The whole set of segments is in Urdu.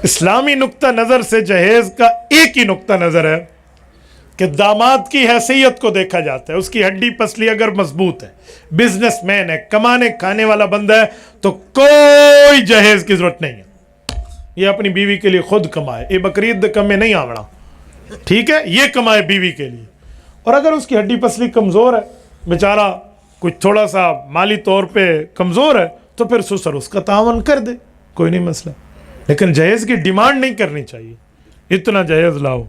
اسلامی نقطہ نظر سے جہیز کا ایک ہی نقطہ نظر ہے کہ داماد کی حیثیت کو دیکھا جاتا ہے. اس کی ہڈی پسلی اگر مضبوط ہے، بزنس مین ہے، کمانے کھانے والا بندہ ہے، تو کوئی جہیز کی ضرورت نہیں ہے. یہ اپنی بیوی کے لیے خود کمائے، یہ بقرعید کمے نہیں آوڑا، ٹھیک ہے، یہ کمائے بیوی کے لیے. اور اگر اس کی ہڈی پسلی کمزور ہے، بیچارہ کچھ تھوڑا سا مالی طور پہ کمزور ہے، تو پھر سسر اس کا تعاون کر دے، کوئی نہیں مسئلہ. لیکن جہیز کی ڈیمانڈ نہیں کرنی چاہیے. اتنا جہیز لاؤ،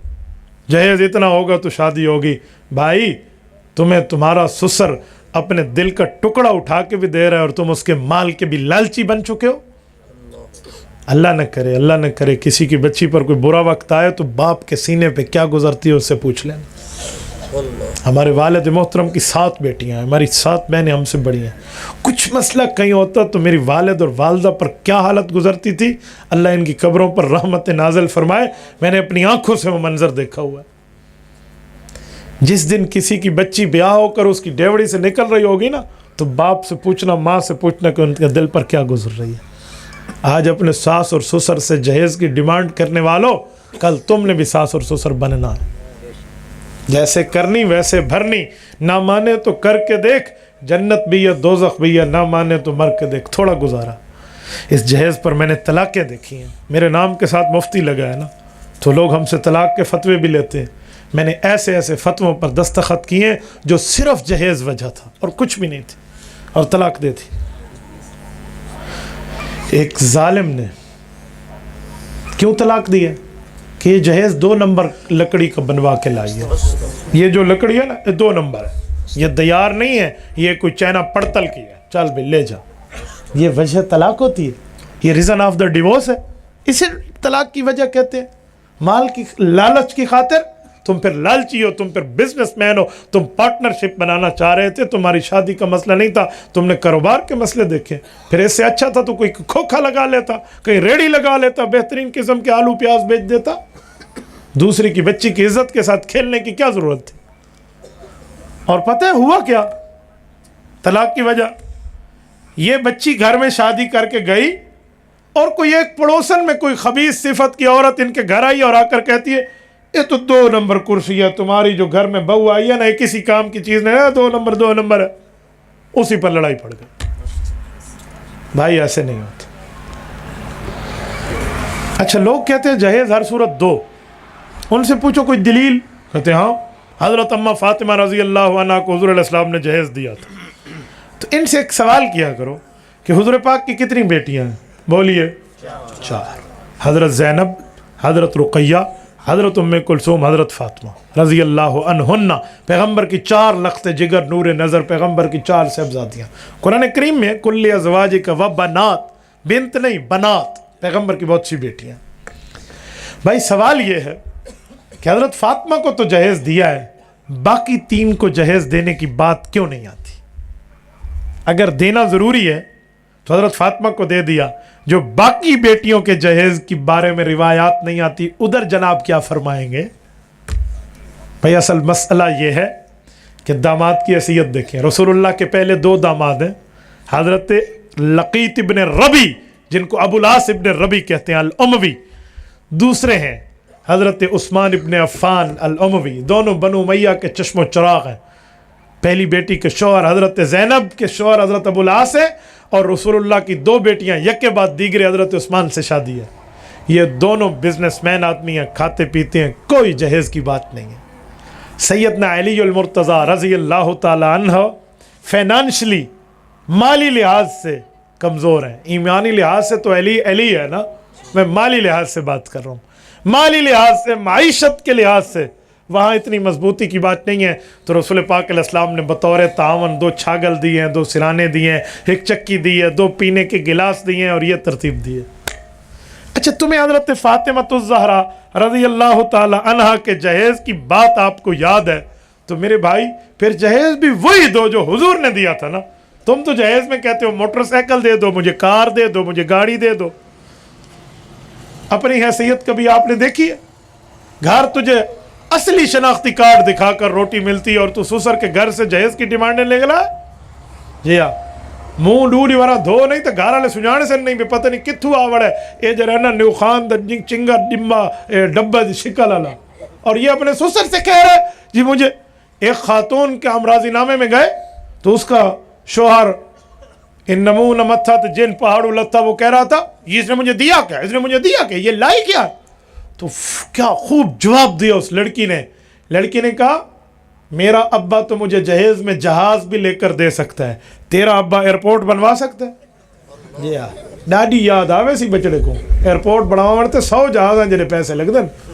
جہیز اتنا ہوگا تو شادی ہوگی. بھائی تمہیں تمہارا سسر اپنے دل کا ٹکڑا اٹھا کے بھی دے رہا ہے اور تم اس کے مال کے بھی لالچی بن چکے ہو. اللہ نہ کرے، اللہ نہ کرے کسی کی بچی پر کوئی برا وقت آئے تو باپ کے سینے پہ کیا گزرتی ہے اس سے پوچھ لینا. ہمارے والد محترم کی 7 بیٹیاں ہیں، ہماری 7 بہنیں ہم سے بڑی ہیں. کچھ مسئلہ کہیں ہوتا تو میری والد اور والدہ پر کیا حالت گزرتی تھی، اللہ ان کی قبروں پر رحمت نازل فرمائے. میں نے اپنی آنکھوں سے وہ منظر دیکھا ہوا ہے. جس دن کسی کی بچی بیاہ ہو کر اس کی ڈیوڑی سے نکل رہی ہوگی نا، تو باپ سے پوچھنا، ماں سے پوچھنا کہ ان کے دل پر کیا گزر رہی ہے. آج اپنے ساس اور سسر سے جہیز کی ڈیمانڈ کرنے والوں، کل تم نے بھی ساس اور سسر بننا ہے. جیسے کرنی ویسے بھرنی. نہ مانے تو کر کے دیکھ، جنت بھی ہے دوزخ بھی ہے، نہ مانے تو مر کے دیکھ. تھوڑا گزارا. اس جہیز پر میں نے طلاقیں دیکھی ہیں. میرے نام کے ساتھ مفتی لگا ہے نا، تو لوگ ہم سے طلاق کے فتوے بھی لیتے ہیں. میں نے ایسے ایسے فتووں پر دستخط کیے ہیں جو صرف جہیز وجہ تھا اور کچھ بھی نہیں تھی، اور طلاق دے تھی. ایک ظالم نے کیوں طلاق دی ہے کہ یہ جہیز 2 نمبر لکڑی کا بنوا کے لائی ہے. یہ جو لکڑی ہے نا، یہ 2 نمبر ہے، یہ دیار نہیں ہے، یہ کوئی چائنا پڑتل کی ہے. چل بھائی لے جا. یہ وجہ طلاق ہوتی ہے، یہ ریزن آف دا ڈیورس ہے. اسے طلاق کی وجہ کہتے ہیں. مال کی لالچ کی خاطر تم پھر لالچی ہو، تم پھر بزنس مین ہو، تم پارٹنرشپ بنانا چاہ رہے تھے، تمہاری شادی کا مسئلہ نہیں تھا، تم نے کاروبار کے مسئلے دیکھے. پھر اس سے اچھا تھا تو کوئی کھوکھا لگا لیتا، کہیں ریڑھی لگا لیتا، بہترین قسم کے آلو پیاز بیچ دیتا. دوسری کی بچی کی عزت کے ساتھ کھیلنے کی کیا ضرورت تھی؟ اور پتہ ہے ہوا کیا طلاق کی وجہ؟ یہ بچی گھر میں شادی کر کے گئی اور کوئی ایک پڑوسن میں کوئی خبیث صفت کی عورت ان کے گھر آئی اور آ کر کہتی ہے یہ تو 2 نمبر کرسی ہے، تمہاری جو گھر میں بہو آئی ہے نا، یہ کسی کام کی چیز نہیں ہے، 2 نمبر ہے. اسی پر لڑائی پڑ گئی. بھائی ایسے نہیں ہوتے. اچھا لوگ کہتے ہیں جہیز ہر صورت دو. ان سے پوچھو کوئی دلیل، کہتے ہیں ہاں حضرت اماں فاطمہ رضی اللہ عنہ کو حضور علیہ السلام نے جہیز دیا تھا. تو ان سے ایک سوال کیا کرو کہ حضور پاک کی کتنی بیٹیاں ہیں؟ بولیے 4. حضرت زینب، حضرت رقیہ، حضرت ام کلثوم، حضرت فاطمہ رضی اللہ عنہن، پیغمبر کی 4 لخت جگر نور نظر، پیغمبر کی 4 صاحبزادیاں. قرآن کریم میں کل ازواجک و بنات، بنت نہیں بنات، پیغمبر کی بہت سی بیٹیاں. بھائی سوال یہ ہے کہ حضرت فاطمہ کو تو جہیز دیا ہے، باقی 3 کو جہیز دینے کی بات کیوں نہیں آتی؟ اگر دینا ضروری ہے تو حضرت فاطمہ کو دے دیا. جو باقی بیٹیوں کے جہیز کے بارے میں روایات نہیں آتی، ادھر جناب کیا فرمائیں گے؟ بھئی اصل مسئلہ یہ ہے کہ داماد کی حیثیت دیکھیں. رسول اللہ کے پہلے 2 داماد ہیں، حضرت لقیط ابن ربی جن کو ابو العاص ابن ربی کہتے ہیں الاموی، دوسرے ہیں حضرت عثمان ابن عفان الاموی. دونوں بنو امیہ کے چشم و چراغ ہیں. پہلی بیٹی کے شوہر حضرت زینب کے شوہر حضرت ابو العاص ہے، اور رسول اللہ کی 2 بیٹیاں یک کے بعد دیگرے حضرت عثمان سے شادی ہے. یہ دونوں بزنس مین آدمی ہیں، کھاتے پیتے ہیں، کوئی جہیز کی بات نہیں ہے. سیدنا علی المرتضیٰ رضی اللہ تعالی عنہ فائنانشلی مالی لحاظ سے کمزور ہیں. ایمانی لحاظ سے تو علی ہے نا، میں مالی لحاظ سے بات کر رہا ہوں. مالی لحاظ سے، معیشت کے لحاظ سے وہاں اتنی مضبوطی کی بات نہیں ہے. تو رسول پاک علیہ السلام نے بطور تعاون 2 چھاگل دیے ہیں، 2 سرانے دیے ہیں، 1 چکی دی ہے، 2 پینے کے گلاس دیے ہیں، اور یہ ترتیب دی ہے. اچھا تمہیں حضرت فاطمہ الزہرا رضی اللہ تعالی عنہا کے جہیز کی بات آپ کو یاد ہے، تو میرے بھائی پھر جہیز بھی وہی دو جو حضور نے دیا تھا نا. تم تو جہیز میں کہتے ہو موٹر سائیکل دے دو، مجھے کار دے دو، مجھے گاڑی دے دو. اپنی حیثیت کبھی آپ نے دیکھی ہے؟ گھر تجھے اصلی شناختی کارڈ دکھا کر روٹی ملتی ہے اور تو سسر کے گھر سے جہیز کی ڈیمانڈیں لے گلا. جی ہاں، منہ ڈوڑی ورا دھو نہیں تو گھر والے سجانے سے نہیں بھی پتہ نہیں کتھو آوڑ ہے یہ جرا نا نیو خان دا چنگا ڈبا دی شکل والا. اور یہ اپنے سسر سے کہہ رہا ہے جی مجھے. ایک خاتون کے امراضی نامے میں گئے تو اس کا شوہر ان نمون متھا تو جن پہاڑوں لتا وہ کہہ رہا تھا یہ اس نے مجھے دیا کیا, اس نے مجھے دیا کیا, یہ لائی کیا. تو کیا خوب جواب دیا اس لڑکی نے. لڑکی نے کہا میرا ابا تو مجھے جہیز میں جہاز بھی لے کر دے سکتا ہے, تیرا ابا ایئرپورٹ بنوا سکتا ہے. جی ہاں ڈاڈی یاد آوے سی بچڑے کو ایئرپورٹ بناو تے 100 جہاز ہیں جڑے پیسے لگتے ہیں.